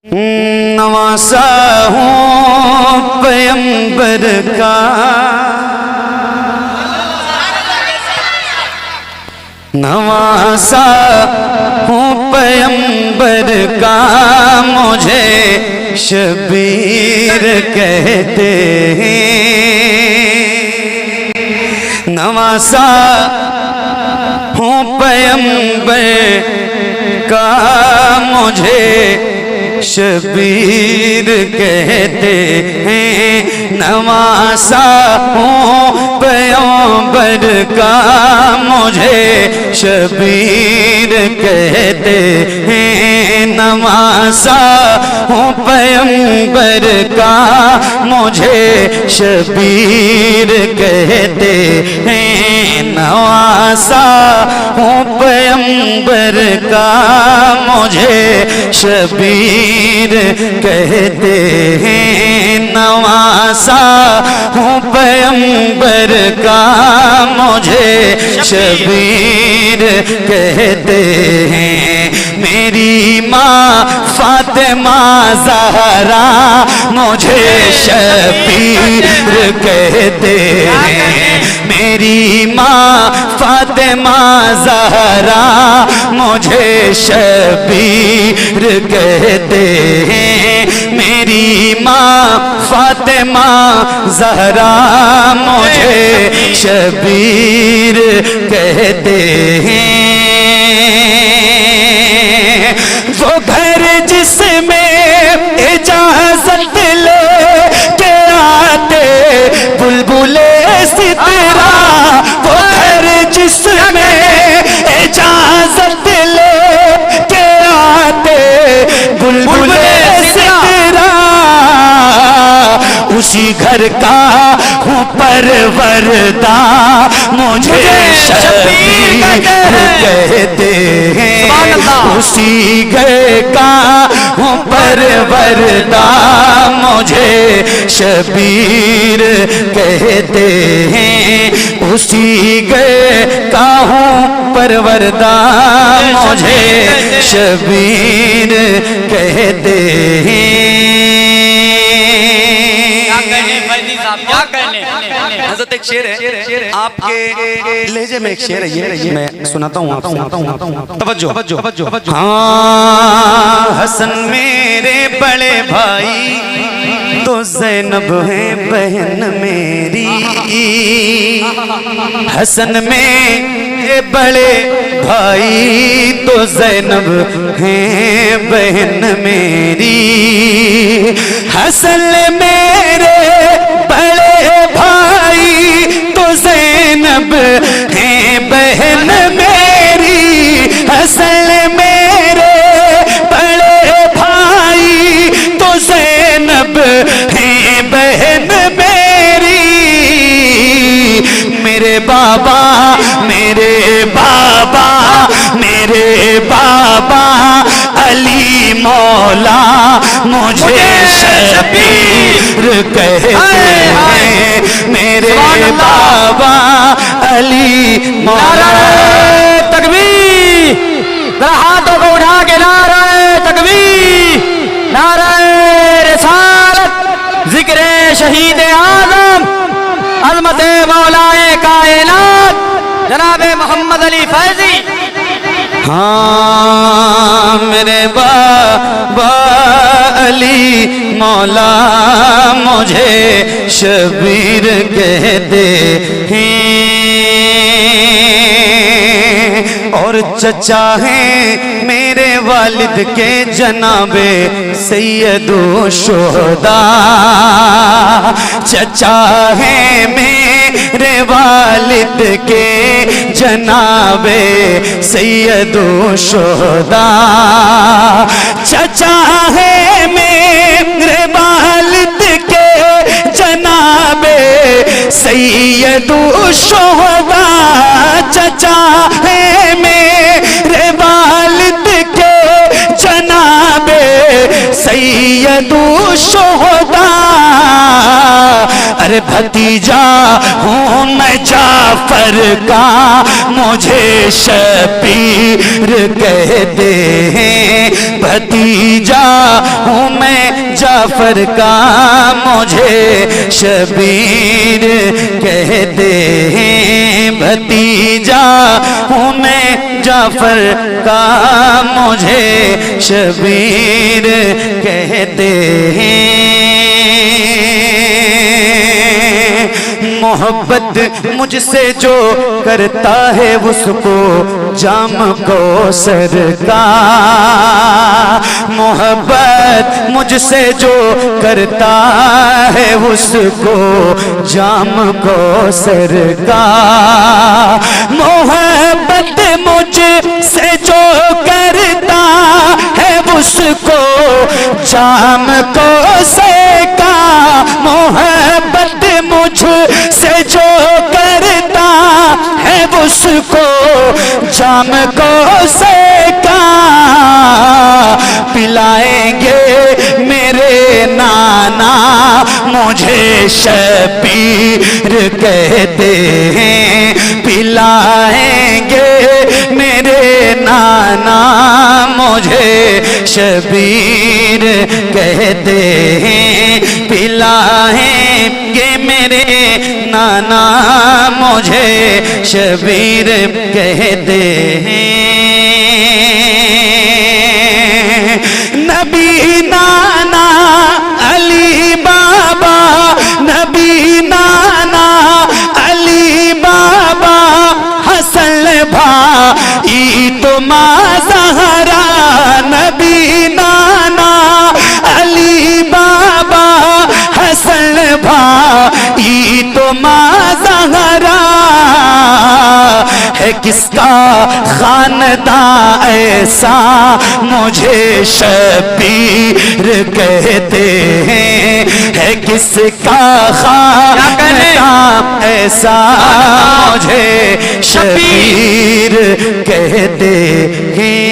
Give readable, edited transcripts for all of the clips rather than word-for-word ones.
नवासा हूँ पैगंबर का, नवासा हूँ पैगंबर का, मुझे शबीर कहते हैं। नवासा हूँ पैगंबर का, मुझे शबीर कहते हैं। नवासा हूँ पैगंबर का, मुझे शबीर कहते हैं। नवासा हूँ पैगंबर का, मुझे शबीर कहते हैं। नवासा हूँ पैगंबर का, मुझे शबीर कहते हैं। नवासा हूँ पैगंबर का, मुझे शबीर कहते हैं। मेरी माँ फातिमा ज़हरा मुझे शबीर कहते हैं। मेरी माँ फातिमा ज़हरा मुझे शबीर कहते हैं। मेरी माँ फातिमा ज़हरा मुझे शबीर कहते हैं। वो घर जिसमें इजाज़त ले के आते बुलबुले सितरा, वो घर जिसमें इजाज़त ले के आते बुलबुले सितरा, उसी घर का हूँ परवरदा, मुझे शबीर कहते हैं। उसी घर का हूँ परवरदा, मुझे शबीर कहते हैं। उसी घर का हूँ परवरदा, मुझे शबीर कहते हैं। क्या कहने हज़रत एक शेर है आपके लहजे में, एक शेर है ये मैं सुनाता हूँ आपको। तवज्जो। हाँ, हसन मेरे बड़े भाई तो ज़ैनब है बहन मेरी। हसन मेरे बड़े भाई तो ज़ैनब है बहन मेरी। हसन मेरे बड़े भाई तो ज़ैनब है बहन मेरी। हसन मेरे बड़े भाई तो ज़ैनब है बहन मेरी। मेरे बाबा अली मौला मुझे शबीर कहते हैं। मेरे बाबा अली मौला। तकबीर, जरा हाथों को उठा के नारे तकबीर, नारे रिसालत, जिक्र शहीद आज़म अज़मत मौलाए कायनात जनाबे मोहम्मद अली फैजी। हाँ, मेरे बाबा अली मौला मुझे शबीर कहते हैं। और चचा हैं मेरे वालिद के जनाबे सैयदो शुहदा। चचा हैं मेरे वालिद के जनाबे सैयदो शुहदा। चचा है मेरे वालिद के जनाबे सैयदो शुहदा। चचा है मेरे वालिद के जनाबे सैयदु शुहदा, अरे भतीजा हूँ मैं जाफर का, मुझे शबीर कहते हैं। भतीजा हूँ मैं जाफर का, मुझे शबीर कहते हैं। भतीजा हूँ मैं जाफर का, मुझे शबीर कहते हैं। मोहब्बत मुझसे जो करता है उसको जाम कौसर का, मोहब्बत मुझसे जो करता है उसको जाम कौसर का, मोहब्बत मुझसे जो करता है उसको जाम कौसर का, मोहब्बत मुझसे जो करता है उसको जाम कौसर का, पिलाएंगे मेरे नाना, मुझे शबीर कहते हैं। पिलाएंगे मेरे नाना, मुझे शबीर कहते हैं। पिलाएंगे मेरे नाना, मुझे शबीर कहते हैं। नबी नाना अली बाबा, नबी नाना अली बाबा, हसन भाई तो माँ ज़हरा, नबी नाना अली बाबा, हसन भाई तो माँ ज़हरा, है किसका खानदान ऐसा, मुझे शबीर कहते हैं। है किसका खानदान ऐसा, मुझे शबीर कहते हैं।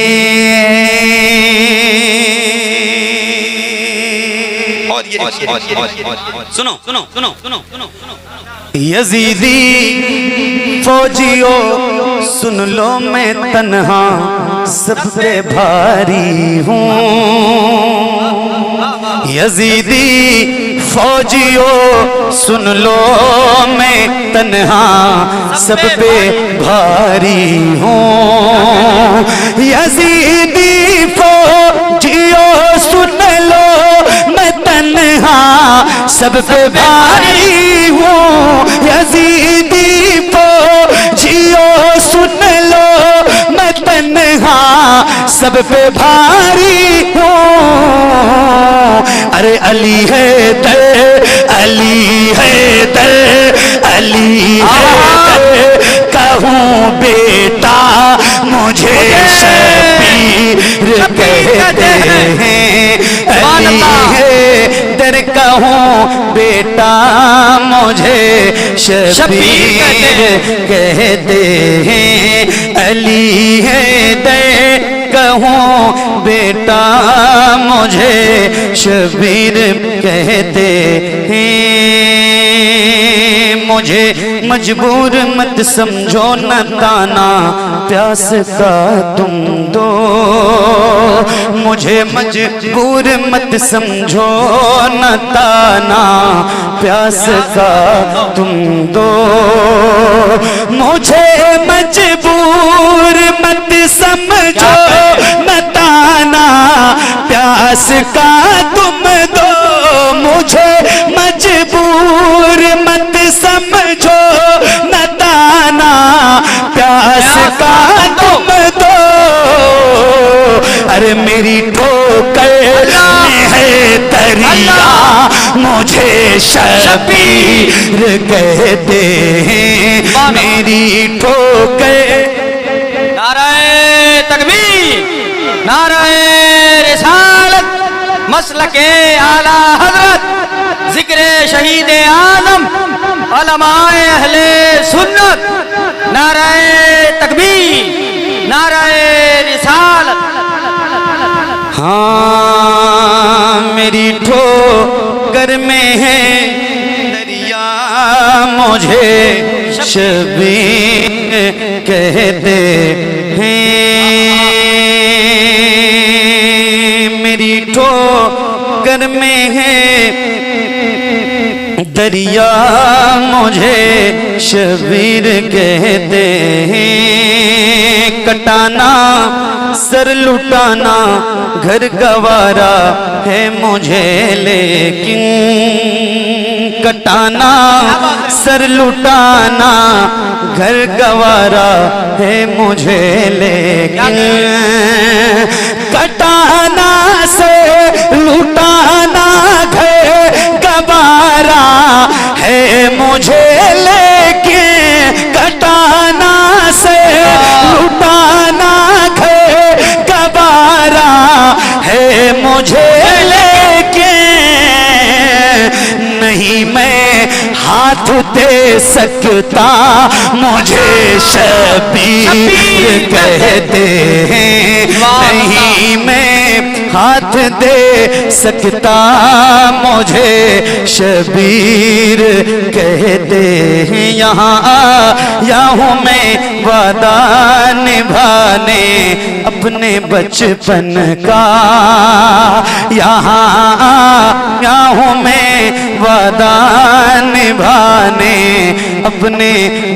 सुनो सुनो सुनो सुनो सुनो यजीदी फौजियों सुन लो, मैं तन्हा सब पे भारी हूँ। यजीदी फौजियों सुन लो, मैं तन्हा सब पे भारी हूँ। यजीदी फौजियों सुन लो, मैं तन्हा सब पे भारी हूँ। यजीदी फौजियों सुन लो, मैं तन्हा सब पे भारी हूँ। अरे अली है दर, अली है दर, अली है दर, कहूँ बेटा मुझे शबीर कहते हैं। अली है दर, कहूँ बेटा मुझे शबीर कहते हैं। अली है दर, कहूँ बेटा मुझे शबीर कहते हैं। मुझे मजबूर मत समझो, न ताना प्यास का तुम दो। मुझे मजबूर मत समझो, न ताना प्यास का तुम दो। मुझे मजबूर मत समझो, न ताना प्यास का तुम दो। मुझे मजबूर मत समझो, न ताना प्यास का तुम दो। अरे मेरी ठोकर में है दरिया, मुझे शबीर कहते हैं। मेरी ठोकर। नाराए तकबीर, नाराए रिसालत, मसलके आला हजरत, जिक्रे शहीद आजम, उलमाए अहले सुन्नत। नाराए तकबीर, नाराए रिसालत। हाँ में है दरिया मुझे शबीर कहते हैं। मेरी ठोकर में है दरिया मुझे शबीर कहते हैं। कटाना सर लुटाना घर गवारा है मुझे, लेकिन कटाना सर लुटाना घर गवारा है मुझे, लेकिन कटाना से लुटाना घर गवारा है मुझे, लेकिन कटाना से लुटाना घर गवारा है मुझे, लेकिन नहीं मैं हाथ दे सकता मुझे शबीर कहते हैं। नहीं मैं हाथ दे सकता मुझे शबीर कहते हैं। यहाँ आया हूँ मैं वादा निभाने अपने बचपन का, यहाँ आया हूँ मैं वादा निभाने अपने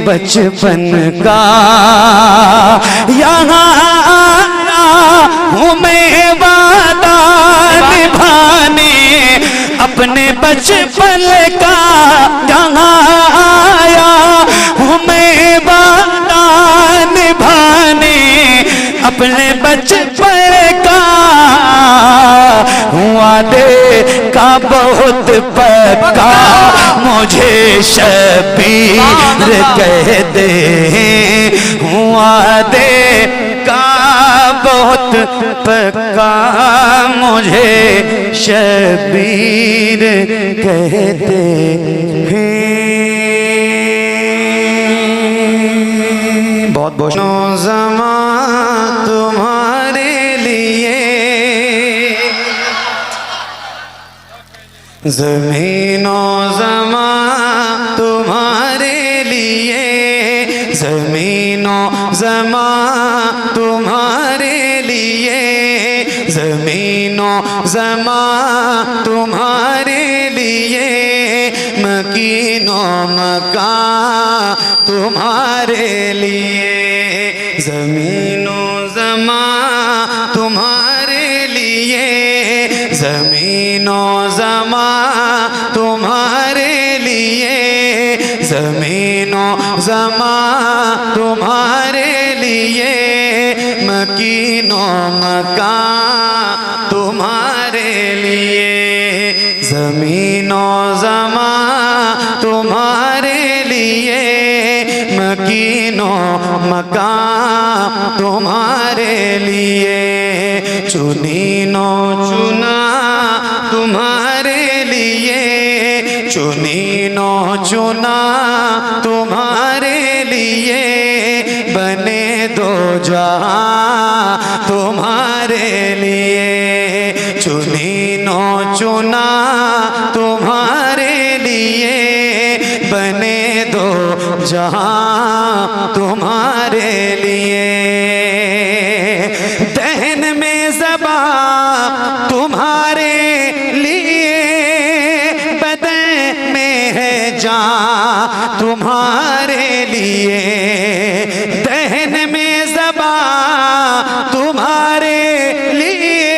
बचपन का। यहाँ आया हूँ मैं वादा निभाने अपने बचपन का, यहाँ आया हूँ मैं वादा निभाने अपने बचपन का। वादे का बहुत पक्का मुझे शबीर कहते हैं। वादे का बहुत पक्का मुझे शबीर कहते हैं। बहुत बहुत ज़मा तुम्हारे लिए ज़मीनों ज़मा तुम्हारे लिए, ज़मीनों ज़मा तुम्हारे लिए, ज़मीनों ज़मा तुम्हारे लिए, मकीनों मकान तुम्हारे लिए, ज़मीनों ज़मा तुम्हारे लिए, ज़मीनों ज़मा तुम्हारे लिए, ज़मीनों ज़मा तुम्हारे लिए, मकीनों मकान तुम्हारे लिए, ज़मीनों ज़मा तुम्हारे लिए, मकीनों मकान तुम्हारे लिए, चुनीनो चुना तुम्हारे लिए, चुनीनो चुना तुम्हारे लिए, बने दो जहां तुम्हारे लिए, चुनीनो चुना तुम्हारे लिए, बने दो जहां तुम्हारे लिए। दहन में ज़बा तुम्हारे लिए, बदन में है जान तुम्हारे लिए, दहन में ज़बा तुम्हारे लिए,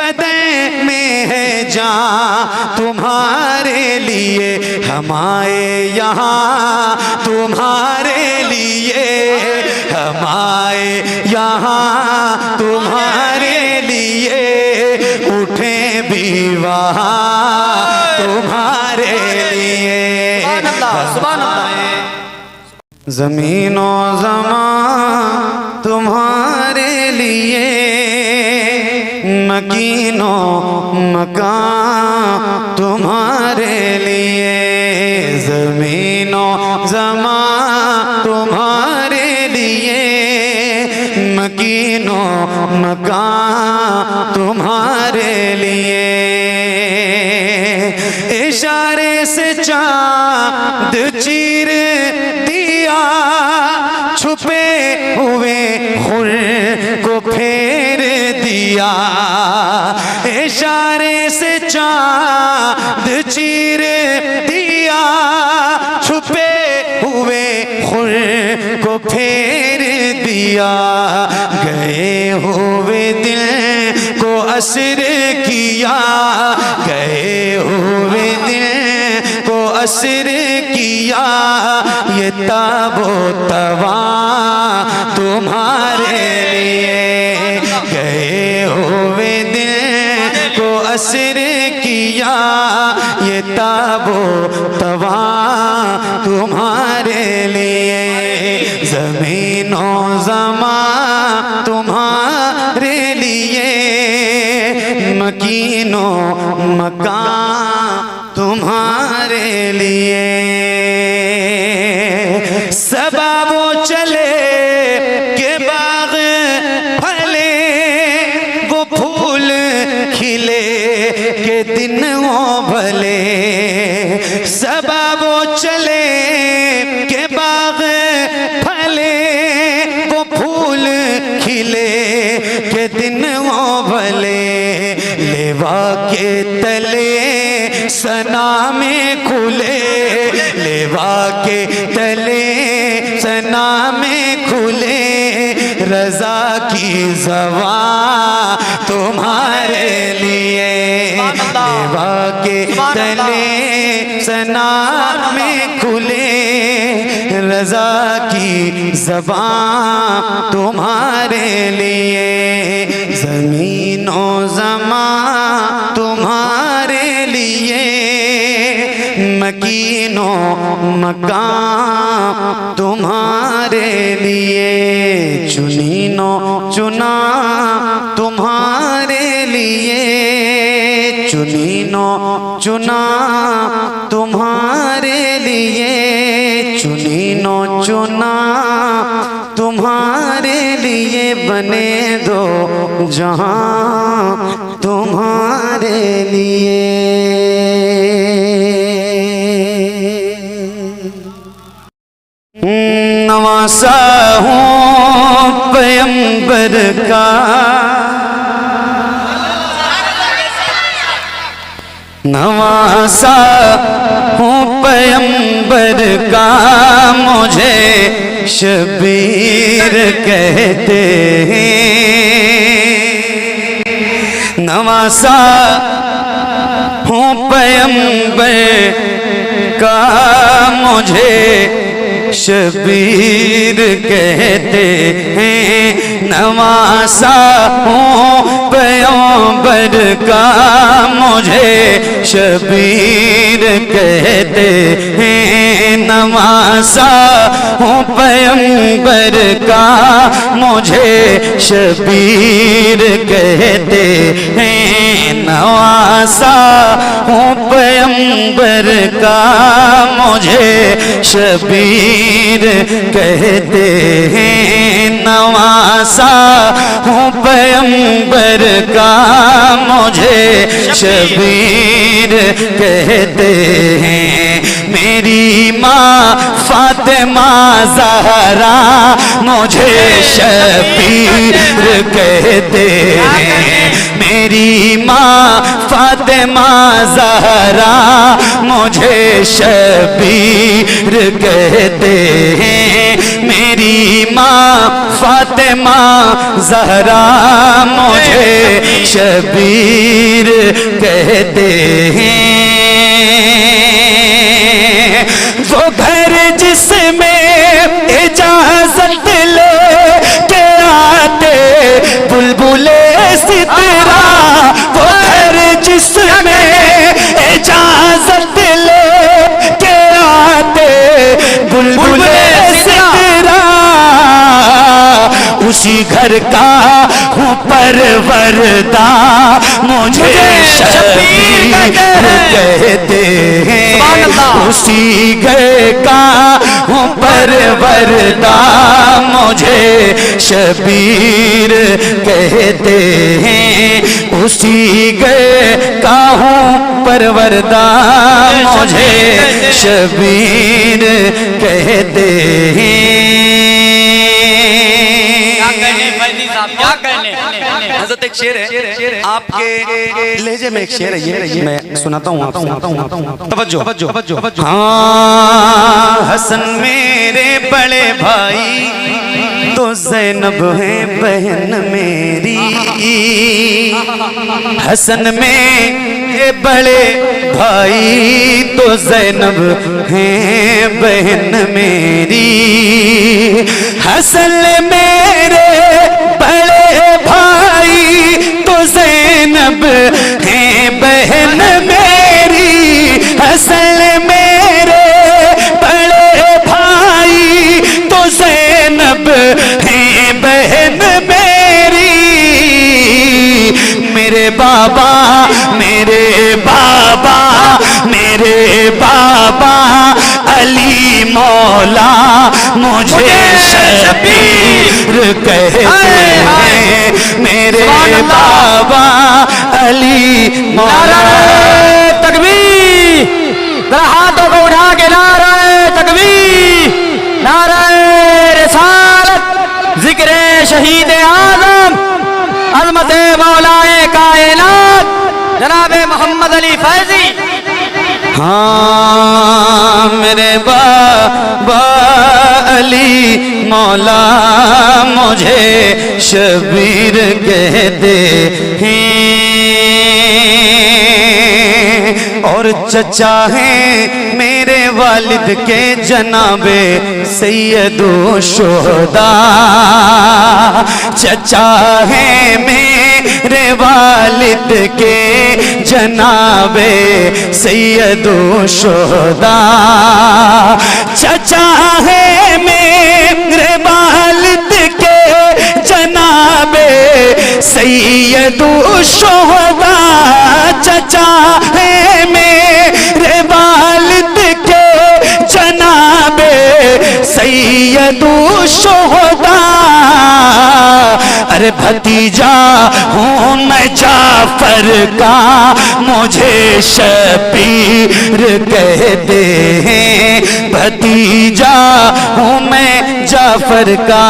बदन में है जान तुम्हारे लिए, हम आए यहाँ तुम्हारे लिए, हम आए यहाँ तुम्हारे लिए, उठे भी वहाँ तुम्हारे लिए। ज़मीनों ज़मा तुम्हारे लिए, मकीनों मकान तुम्हारे लिए, ज़मीनों ज़मा तुम्हारे लिए, मकीनों मकान तुम्हारे लिए। इशारे से चांद चीर दिया, छुपे हुए खुर को फेर दिया। इशारे से चांद चीर दिया, छुपे हुए खुर को फेर दिया। गए हुए दिल को असर किया, गए हुए दिल को असर किया। ये ताबो तवा तुम्हारे लिए, गए हुए दिल को असर किया। ये ताबो तवा तुम्हारे लिए, ज़मीनो ज़मा तुम्हारे लिए, मकीनो मकान तुम्हारे लिए। सबा वो चले के बाग फले, वो फूल खिले के दिन वो भले। सबा वो चले के बाग फले, वो फूल खिले के दिन वो भले। लेवा के तले सना में खुले, लेवा के तले सना में खुले। रजा की ज़बान तुम्हारे लिए, लेवा के तले सना में खुले। रजा की ज़बान तुम्हारे लिए, ज़मीनो ज़मा तुम्हारे लिए, मकीनो मकान तुम्हारे लिए। चुनीनो चुना तुम्हारे लिए, चुनीनो चुना तुम्हारे लिए, चुनीनो चुना तुम्हारे लिए। बने दो जहां तुम्हारे लिए। नवासा हूँ पैगंबर का, नवासा हूँ पैगंबर का। मुझे शबीर कहते हैं, नवासा हूँ पैगंबर का। मुझे शबीर कहते हैं, नवासा हूँ पैगंबर का। मुझे शबीर कहते हैं, नवासा हूँ पैगंबर का। मुझे शबीर कहते हैं, नवासा हूँ पैगंबर का। मुझे शबीर कहते हैं, नवासा हूँ पैगंबर का। मुझे शबीर कहते हैं। मेरी माँ फातिमा ज़हरा मुझे शबीर कहते हैं। मेरी माँ फातिमा ज़हरा मुझे शबीर कहते हैं। मेरी माँ फातिमा ज़हरा मुझे शबीर कहते हैं। वो घर जिसमें इजाज़त ले के आते बुलबुले सितरा, वो घर जिसमें इजाज़त ले के आते बुलबुले सितरा, उसी घर का हूँ परवरदा मुझे शबीर कहते हैं। उसी घर का हूँ परवरदा मुझे शबीर कहते हैं। उसी घर का हूँ परवरदा मुझे शबीर कहते हैं। क्या करने हजरत एक शेर है आपके लहजे में, एक शेर है ये मैं सुनाता हूँ आपको। तवज्जो। हाँ, हसन मेरे बड़े भाई तो ज़ैनब है बहन मेरी। हसन मेरे बड़े भाई तो ज़ैनब है बहन मेरी। हसन मेरे बड़े भाई तो ज़ैनब है बहन मेरी। हसन मेरे बड़े भाई तो ज़ैनब है बहन मेरी। मेरे बाबा अली मौला मुझे शबीर कहते हैं। मेरे बाबा अली मौला। तकबीर, जरा हाथों को उठा के नाराए तकबीर, नाराए रिसालत, जिक्रे शहीद आज़म, अज़मत मौलाए कायनात जनाबे मोहम्मद अली फैजी। हाँ, मेरे बाबा अली मौला मुझे शबीर कहते हैं। और चचा है मेरे वालिद के जनाबे सैयदो शोहदा। चचा है मेरे वालिद के जनाबे सैयदो शोहदा। चचा है मेरे वालिद के जनाबे सैयदो शोहदा। चचा है मेरे वालिद के जनाबे सैयदो शोहदा। अरे भतीजा हूँ मैं जाफर का मुझे शबीर कहते हैं। भतीजा हूँ मैं जाफर का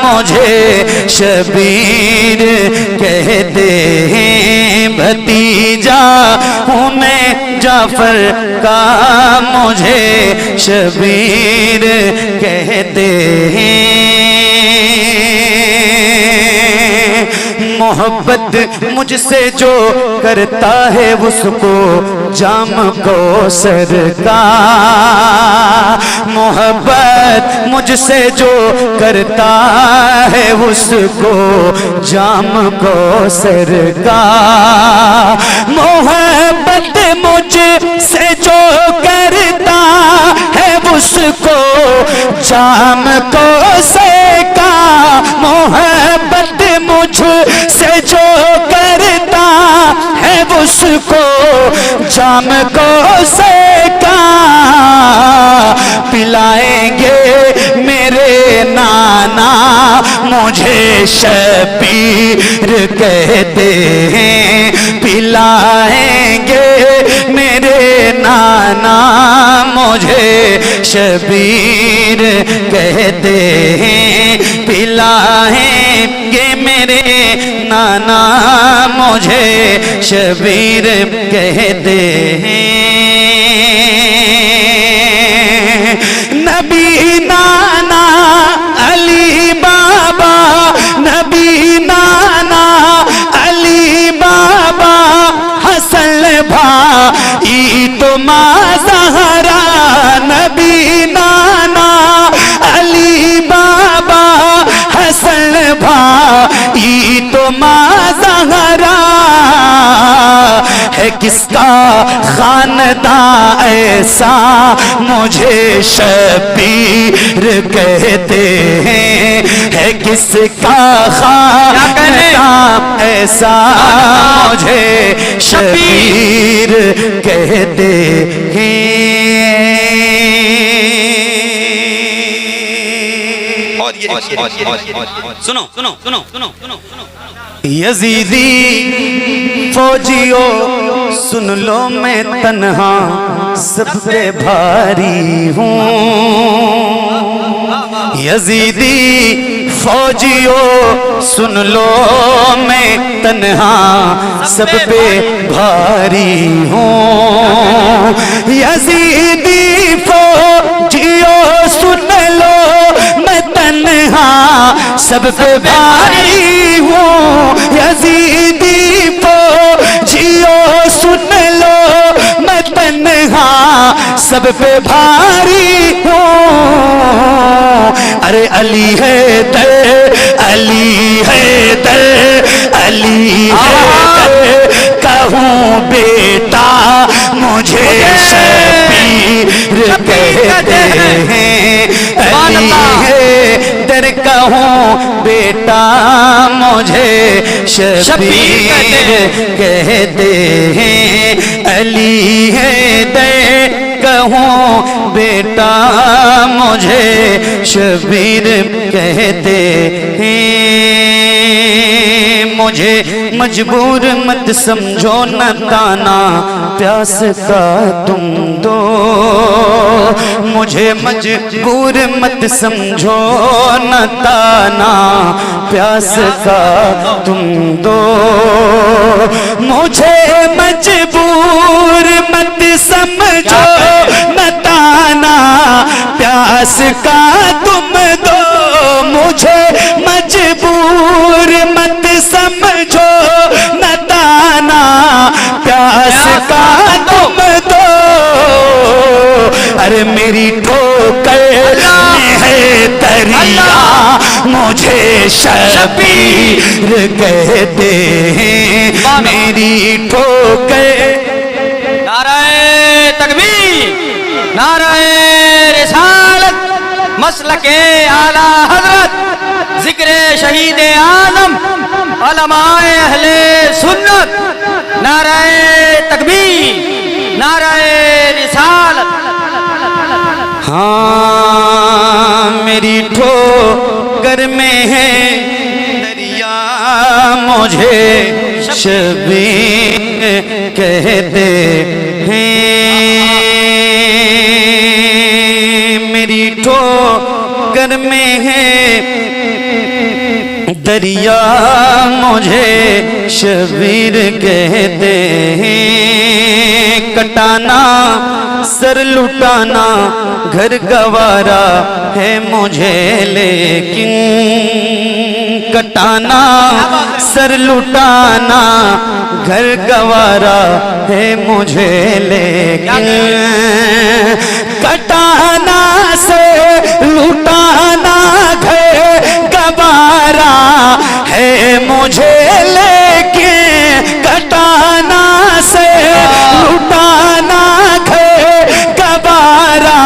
मुझे शबीर कहते हैं। भतीजा हूँ मैं जाफर का मुझे शबीर कहते हैं। मोहब्बत मुझसे जो करता है उसको जाम कौसर का। मोहब्बत मुझसे जो करता है उसको जाम कौसर का। मोहब्बत मुझसे जो करता है उसको जाम कौसर का। मोहब्बत मुझसे जो करता है उसको जाम कौसर का। पिलाएंगे मेरे नाना मुझे शबीर कहते हैं। पिलाएंगे मेरे नाना मुझे शबीर कहते हैं। पिलाएंगे मेरे नाना मुझे शबीर कहते हैं। नबी नाना अली बाबा, नबी नाना अली बाबा, हसन भाई तो माँ ज़हरा। नबी नाना अली बाबा, हसन भाई तो माँ ज़हरा। है किसका खानदान ऐसा मुझे शबीर कहते हैं। है किसका खानदान ऐसा मुझे शबीर कहते हैं। सुनो सुनो सुनो सुनो सुनो यजीदी फौजियों सुन लो मैं तन्हा सब पे भारी हूँ। यजीदी फौजियों सुन लो मैं तन्हा सब पे भारी हूँ। यजीदी फौजियों सुन लो मैं तन्हा सब पे भारी हूँ। यजीदी फौजियों सुन लो मैं तन्हा सब पे भारी हूँ। अरे अली है दर, अली है दर, अली है दर कहूँ बेटा मुझे शबीर कहते हैं। अली है दर कहूँ बेटा मुझे शबीर कहते हैं। अली है दर कहूँ बेटा मुझे शबीर कहते हैं। मुझे मजबूर मत समझो न ताना प्यास का तुम दो। मुझे मजबूर मत समझो न ताना प्यास का तुम दो। मुझे मजबूर मत समझो न ताना प्यास का तुम दो। मुझे मजबूर मत समझो न ताना प्यास का तुम दो। अरे मेरी ठोकर में है दरिया मुझे शबीर कहते हैं। मेरी ठोकर नाराए तकबीर, नाराए रिसालत, मसलके आला हजरत, जिक्रे शहीद आजम, उलमाए अहले सुन्नत। नाराए तकबीर, नाराए रिसालत। हाँ मेरी ठोकर में है दरिया मुझे शबीर कहते हैं। मेरी ठोकर में है दरिया मुझे शबीर कहते हैं। कटाना सर लुटाना घर गवारा है मुझे लेकिन। कटाना सर लुटाना घर गवारा है मुझे लेकिन। कटाना से लुटाना घर गवारा है मुझे लेकिन। कटाना से लुटाना घर गवारा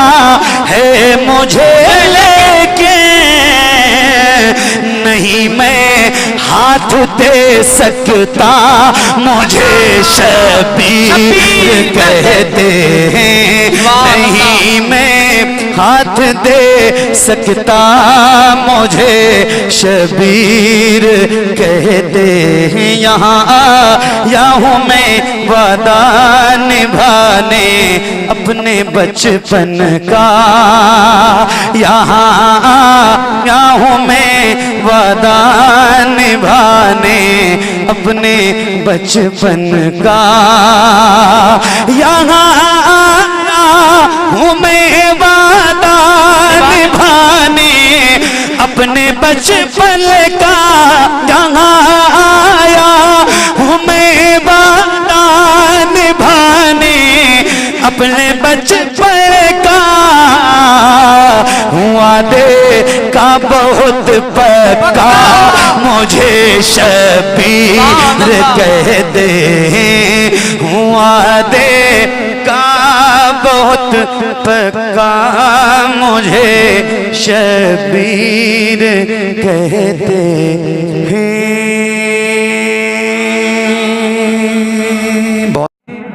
है मुझे लेकिन। नहीं मैं हाथ दे सकता मुझे शबीर कहते हैं। नहीं मैं हाथ दे सकता मुझे शबीर कहते हैं। यहाँ आया हूँ मैं वादा निभाने अपने बचपन का। यहाँ आया हूँ मैं वादा निभाने अपने बचपन का। यहाँ हूँ मैं वादा निभाने अपने बचपन का। यहाँ आया हूँ मैं वादा निभाने अपने बचपन का। हुआ दे का बहुत पक्का मुझे शबीर कहते हैं। हुआ दे का बहुत पक्का मुझे शबीर कहते हैं।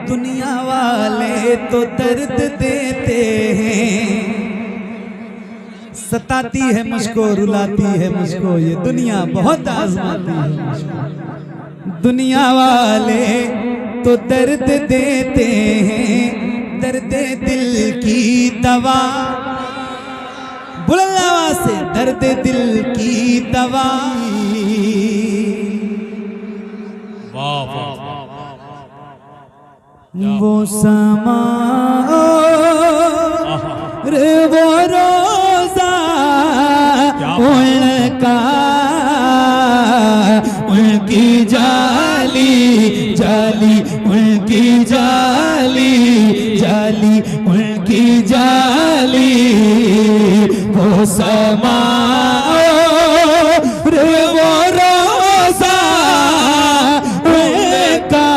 दुनिया वाले तो दर्द देते हैं, सताती है मुझको, रुलाती है मुझको, ये दुनिया बहुत आजमाती है मुझको। दुनिया वाले तो दर्द देते हैं, दर्द दिल की दवा, बुलंद आवाज से, दर्द दिल की दवा। वो समा रे वो रोजा उनका, उनकी जाली जाली, उनकी जाली जाली, उनकी जाली। वो समा रे वो रोजा उनका,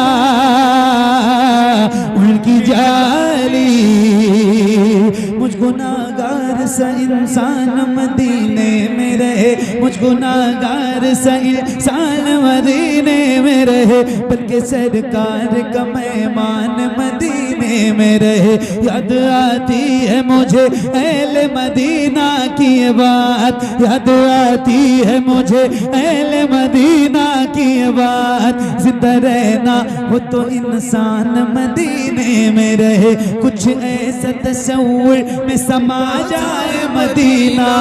उनकी जाली। मुझको नागार सा इंसान मदीने में रहे, मुझको नागार सा इंसान मदीने में रहे, बल्कि सरकार का मेहमान मदीने में रहे। याद आती है मुझे अहले मदीना की बात, याद आती है मुझे अहले मदीना की बात। जिंदा रहना हो तो इंसान मदीने में रहे, कुछ ऐसा तसव्वुर में समा जाए मदीना,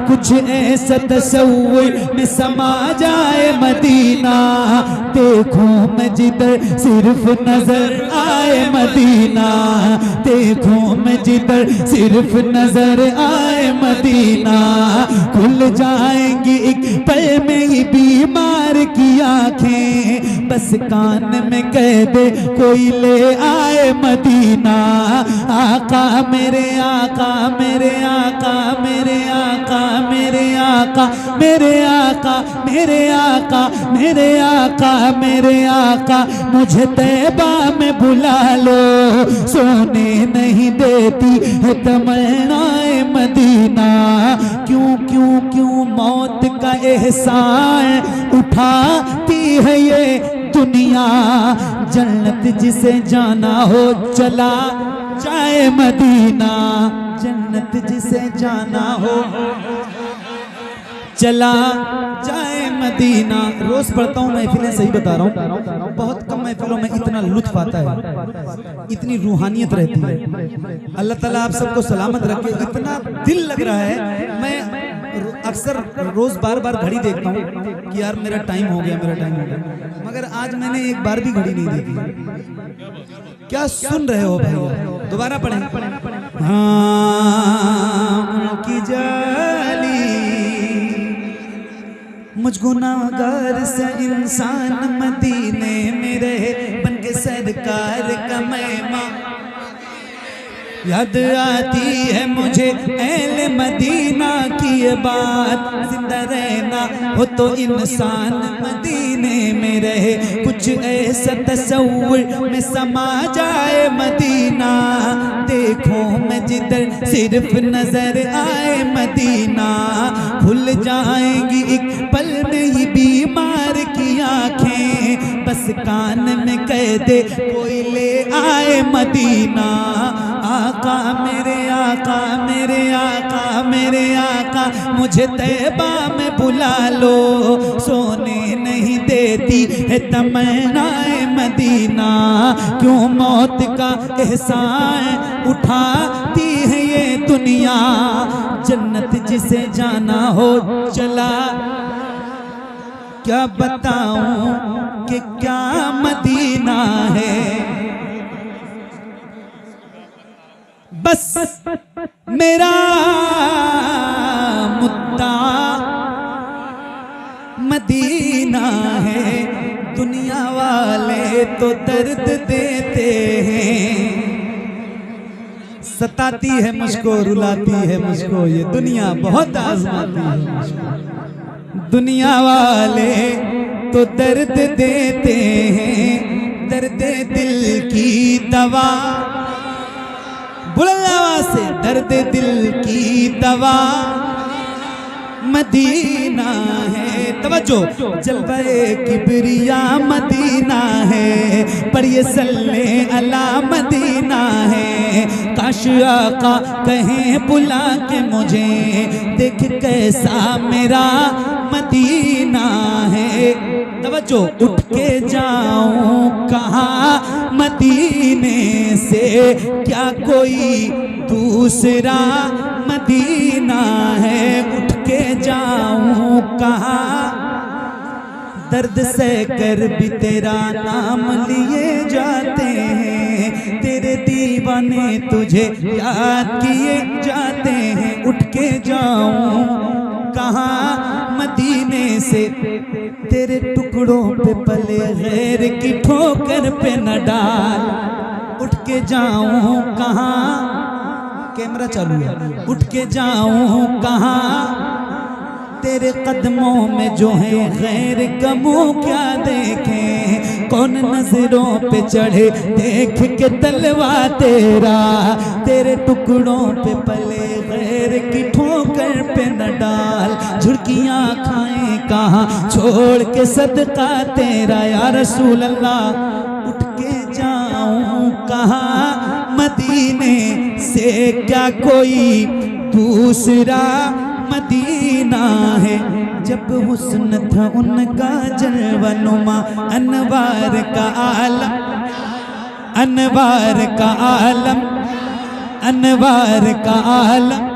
कुछ ऐसा तसव्वुर में समा जाए मदीना। देखो मैं जिधर सिर्फ नजर आए मदीना, देखो मैं जिधर सिर्फ नजर आए मदीना। खुल जाएंगी एक पल में ही बीमार की आंखें, बस कान में कह दे कोई ले आए मदीना। आका मेरे आका, मेरे आका, मेरे आका, मेरे आका, मेरे आका, मेरे आका, मेरे आका, मेरे आका। मुझे तैबा में बुला लो, सोने नहीं देती है तमन्नाए मदीना। क्यों क्यों क्यों मौत का एहसान उठाती है ये दुनिया। जन्नत जिसे जाना हो चला जाए मदीना, जन्नत जिसे जाना हो चला जाए मदीना। रोज पढ़ता हूँ महफिलें, सही बता रहा हूँ, बहुत कम महफिलों में इतना लुत्फ आता है, इतनी रूहानियत रहती है। अल्लाह ताला आप सबको सलामत रखे। इतना दिल लग रहा है, मैं अक्सर रोज बार बार घड़ी देखता हूँ कि यार मेरा टाइम हो गया, मेरा टाइम हो गया, मगर आज मैंने एक बार भी घड़ी नहीं देखी। क्या सुन रहे हो भाई? दोबारा पढ़ें। हाँ उनकी जाली, मुझको नागार से इंसान मदीने में रहे, बन के सरकार का मेहमान। याद आती है मुझे अहले मदीना की ये बात, जिंदा रहना हो तो इंसान मदीने में रहे, कुछ ऐसा तसव्वुर में समा जाए मदीना। देखो मैं जिधर सिर्फ नजर आए मदीना, खुल जाएंगी एक पल में ही बीमार की आंखें, बस कान में कह दे कोई ले आए मदीना। आका मेरे आका, मेरे आका, मेरे आका, मुझे तैबा में बुला लो, सोने नहीं देती है तमन्नाए मदीना। क्यों मौत का एहसान उठाती है ये दुनिया। जन्नत जिसे जाना हो चला, क्या बताऊं कि क्या मदीना है। बस मेरा मुद्दा मदीना है। दुनिया वाले तो दर्द देते हैं, सताती है मुझको, रुलाती है मुझको, ये दुनिया बहुत आजमाती है मुझको। दुनिया वाले तो दर्द देते हैं, दर्द दिल की दवा। बुलंद आवाज से दर्द दिल की दवा मदीना है। तवज्जो, जलवे किबरिया मदीना है, पर ये सल्ले अला मदीना है। काश आका कहें बुला के मुझे, देख कैसा मेरा मदीना है। तवज्जो, उठ के जाऊं कहाँ मदीने से, क्या कोई दूसरा मदीना है। उठ के जाऊं कहाँ, दर्द से कर भी तेरा नाम लिए जाते हैं, तेरे दीवाने तुझे याद किए जाते हैं। उठ के जाऊं कहाँ मदीने से, तेरे टुकड़ों पे पले गैर की ठोकर पे न डाल। उठ के जाऊं कहाँ, कैमरा चालू है, उठ के जाऊं कहाँ, तेरे कदमों में जो है गैर गमों क्या देखें। कौन नजरों पे चढ़े देख के तलवा तेरा, तेरे टुकड़ों पे पले गैर की ठोकर पे न डाल। झुर्कियाँ खाएं कहाँ छोड़ के सदका तेरा, या रसूल अल्लाह। उठ के जाऊं कहाँ मदीने से, क्या कोई दूसरा मदीना है। जब हुस्न था उनका जलवनुमा, अनवार का आलम, अनवार का आलम, अनवार का आलम।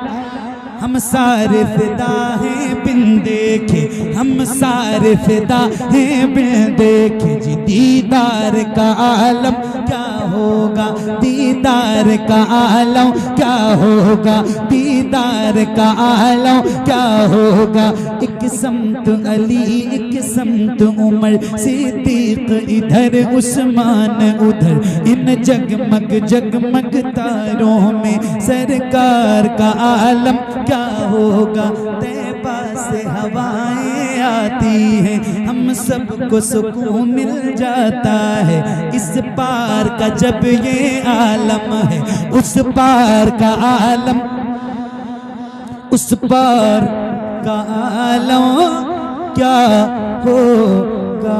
हम सारे फिदा हैं बिन देखे, हम सारे फिदा हैं बिन देखे। जी दीदार का आलम क्या होगा, दीदार का आलम क्या होगा, दीदार का आलम क्या होगा। एक समत अली, एक समत उमर, सिद्दीक इधर उस्मान उधर, इन जगमग जगमग तारों में सरकार का आलम क्या होगा। तैबा से हवाएं आती हैं, हम सबको सुकून मिल जाता है। इस पार का जब ये आलम है, उस पार का आलम, उस पार का आलम क्या होगा।